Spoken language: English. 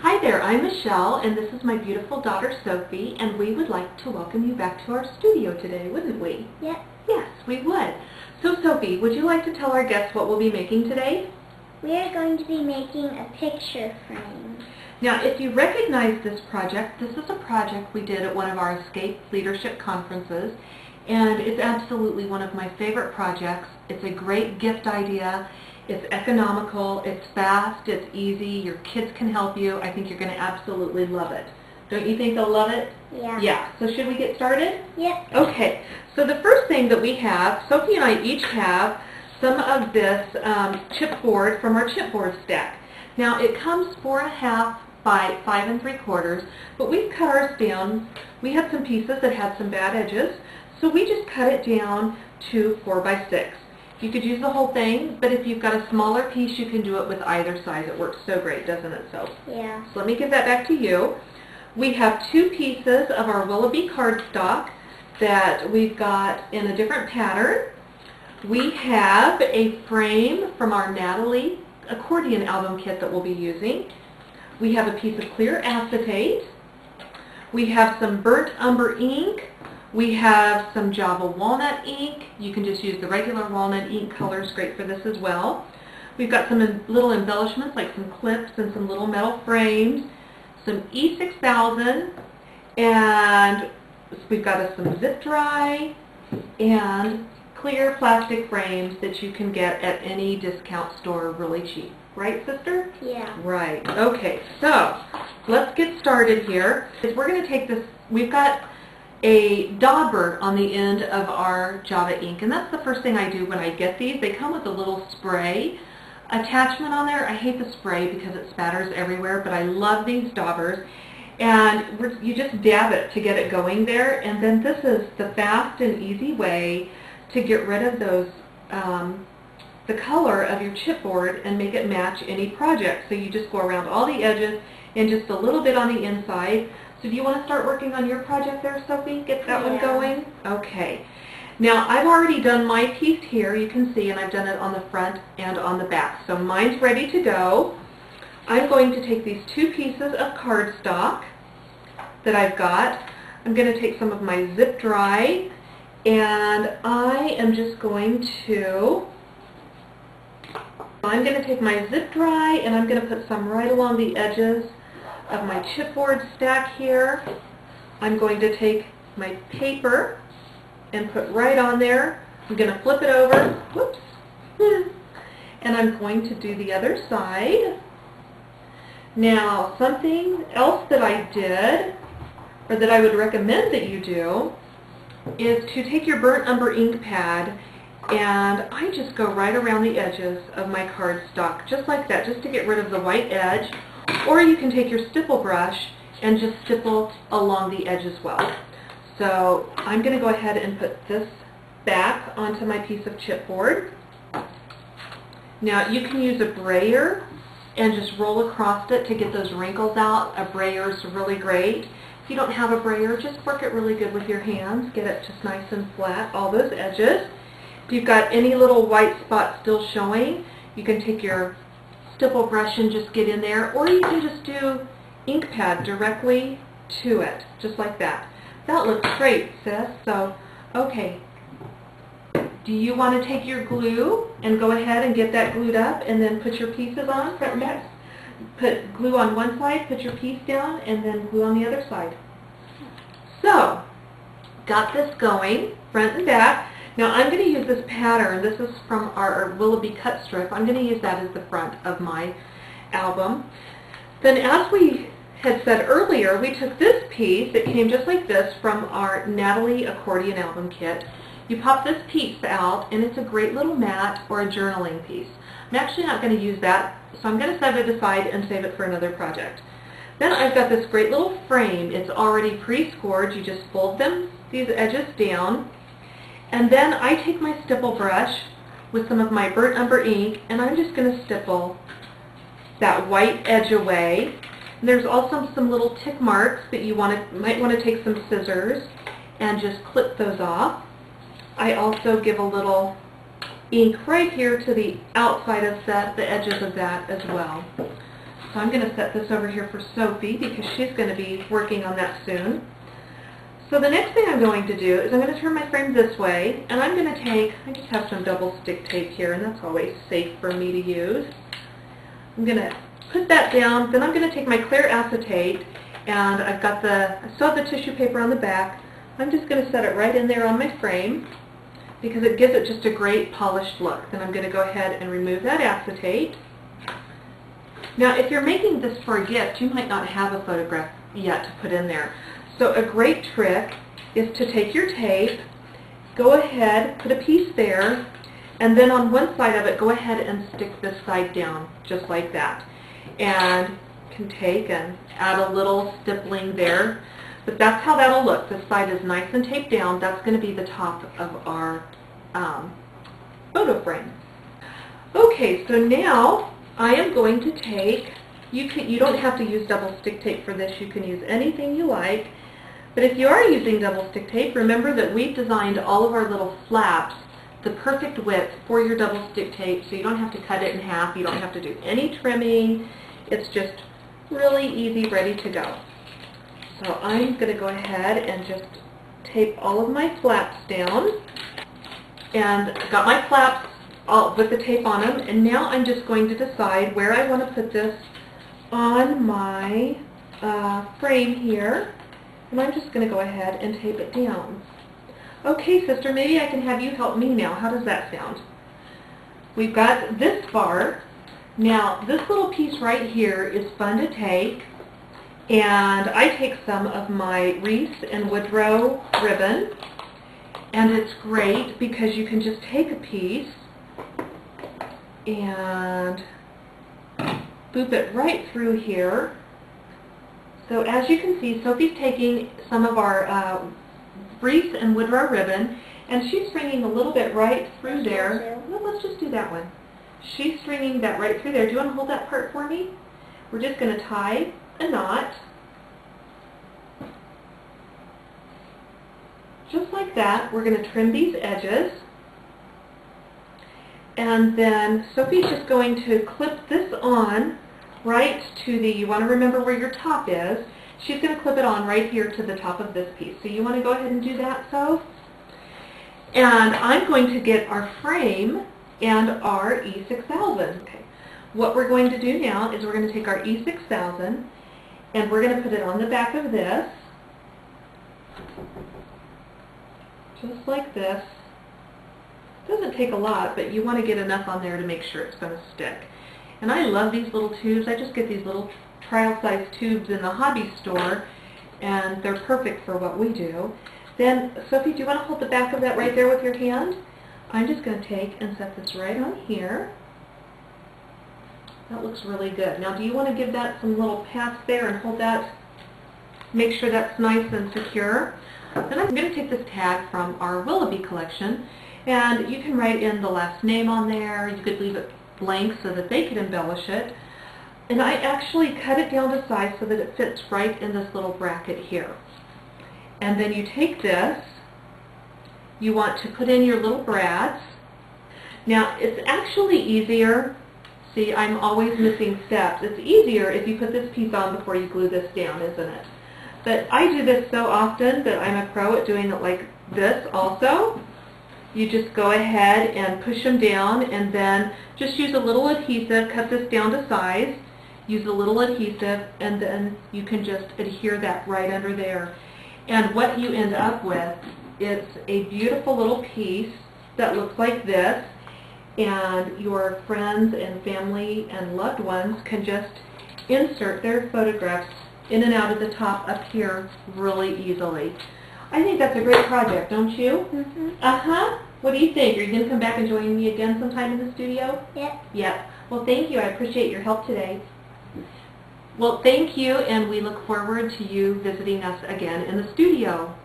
Hi there, I'm Michelle, and this is my beautiful daughter Sophie, and we would like to welcome you back to our studio today, wouldn't we? Yep. Yes, we would. So Sophie, would you like to tell our guests what we'll be making today? We are going to be making a picture frame. Now, if you recognize this project, this is a project we did at one of our Escape Leadership conferences, and it's absolutely one of my favorite projects. It's a great gift idea. It's economical, it's fast, it's easy, your kids can help you. I think you're going to absolutely love it. Don't you think they'll love it? Yeah. Yeah. So should we get started? Yep. Okay. So the first thing that we have, Sophie and I each have some of this chipboard from our chipboard stack. Now it comes 4.5 by 5 3/4, but we've cut ours down. We had some pieces that had some bad edges, so we just cut it down to 4 by 6. You could use the whole thing, but if you've got a smaller piece, you can do it with either size. It works so great, doesn't it, Sophie? Yeah. So let me give that back to you. We have 2 pieces of our Willoughby cardstock that we've got in a different pattern. We have a frame from our Natalie accordion album kit that we'll be using. We have a piece of clear acetate. We have some burnt umber ink. We have some Java walnut ink. You can just use the regular walnut ink colors, great for this as well. We've got some little embellishments like some clips and some little metal frames, some E6000, and we've got some zip dry and clear plastic frames that you can get at any discount store really cheap. Right, sister? Yeah. Right. Okay, so let's get started here. We're going to take this, we've got a dauber on the end of our Java ink, and that's the first thing I do when I get these. They come with a little spray attachment on there. I hate the spray because it spatters everywhere, but I love these daubers. And you just dab it to get it going there, and then this is the fast and easy way to get rid of those the color of your chipboard and make it match any project. So you just go around all the edges and just a little bit on the inside. So do you want to start working on your project there, Sophie? Get that one going? Okay. Now I've already done my piece here, you can see, and I've done it on the front and on the back. So mine's ready to go. I'm going to take these 2 pieces of cardstock that I've got. I'm going to take some of my zip dry, and I am just going to take my zip dry and I'm going to put some right along the edges of my chipboard stack here. I'm going to take my paper and put right on there. I'm going to flip it over, whoops, and I'm going to do the other side. Now something else that I did, or that I would recommend that you do, is to take your burnt umber ink pad, and I just go right around the edges of my cardstock, just like that, just to get rid of the white edge. Or you can take your stipple brush and just stipple along the edge as well. So I'm going to go ahead and put this back onto my piece of chipboard. Now you can use a brayer and just roll across it to get those wrinkles out. A brayer is really great. If you don't have a brayer, just work it really good with your hands. Get it just nice and flat, all those edges. If you've got any little white spots still showing, you can take your stipple brush and just get in there, or you can just do ink pad directly to it, just like that. That looks great, sis. So, okay. Do you want to take your glue and go ahead and get that glued up and then put your pieces on front and back? Put glue on one side, put your piece down, and then glue on the other side. So, got this going, front and back. Now I'm going to use this pattern. This is from our Willoughby cut strip. I'm going to use that as the front of my album. Then, as we had said earlier, we took this piece that came just like this from our Natalie accordion album kit. You pop this piece out, and it's a great little mat or a journaling piece. I'm actually not going to use that, so I'm going to set it aside and save it for another project. Then I've got this great little frame. It's already pre-scored. You just fold these edges down. And then I take my stipple brush with some of my burnt umber ink, and I'm just going to stipple that white edge away. And there's also some little tick marks that you might want to take some scissors and just clip those off. I also give a little ink right here to the outside of the edges of that as well. So I'm going to set this over here for Sophie because she's going to be working on that soon. So the next thing I'm going to do is I'm going to turn my frame this way, and I'm going to take, I just have some double stick tape here, and that's always safe for me to use. I'm going to put that down, then I'm going to take my clear acetate, and I still have the tissue paper on the back. I'm just going to set it right in there on my frame because it gives it just a great polished look. Then I'm going to go ahead and remove that acetate. Now if you're making this for a gift, you might not have a photograph yet to put in there. So a great trick is to take your tape, go ahead, put a piece there, and then on one side of it, go ahead and stick this side down, just like that. And you can take and add a little stippling there. But that's how that'll look. This side is nice and taped down. That's going to be the top of our photo frame. Okay, so now I am going to take, you don't have to use double stick tape for this. You can use anything you like. But if you are using double stick tape, remember that we've designed all of our little flaps the perfect width for your double stick tape, so you don't have to cut it in half. You don't have to do any trimming. It's just really easy, ready to go. So I'm going to go ahead and just tape all of my flaps down. And I've got my flaps all with the tape on them, and now I'm just going to decide where I want to put this on my frame here. And I'm just going to go ahead and tape it down. Okay, sister, maybe I can have you help me now. How does that sound? We've got this far. Now, this little piece right here is fun to take. And I take some of my Reese and Woodrow ribbon. And it's great because you can just take a piece and boop it right through here. So as you can see, Sophie's taking some of our Reese and Woodrow ribbon, and she's stringing a little bit right through there. Well, let's just do that one. She's stringing that right through there. Do you want to hold that part for me? We're just going to tie a knot. Just like that. We're going to trim these edges. And then Sophie's just going to clip this on right to the, you want to remember where your top is. She's going to clip it on right here to the top of this piece. So you want to go ahead and do that, Soph? And I'm going to get our frame and our E6000. Okay. What we're going to do now is we're going to take our E6000 and we're going to put it on the back of this. Just like this. Doesn't take a lot, but you want to get enough on there to make sure it's going to stick. And I love these little tubes. I just get these little trial-size tubes in the hobby store, and they're perfect for what we do. Then, Sophie, do you want to hold the back of that right there with your hand? I'm just going to take and set this right on here. That looks really good. Now, do you want to give that some little pats there and hold that, make sure that's nice and secure? Then I'm going to take this tag from our Willoughby collection, and you can write in the last name on there. You could leave it blank so that they could embellish it. And I actually cut it down to size so that it fits right in this little bracket here. And then you take this, you want to put in your little brads. Now it's actually easier, see, I'm always missing steps. It's easier if you put this piece on before you glue this down, isn't it? But I do this so often that I'm a pro at doing it like this also. You just go ahead and push them down and then just use a little adhesive, cut this down to size, use a little adhesive, and then you can just adhere that right under there. And what you end up with is a beautiful little piece that looks like this, and your friends and family and loved ones can just insert their photographs in and out of the top up here really easily. I think that's a great project, don't you? Mm-hmm. Uh-huh. What do you think? Are you going to come back and join me again sometime in the studio? Yep. Yep. Well, thank you. I appreciate your help today. Well, thank you, and we look forward to you visiting us again in the studio.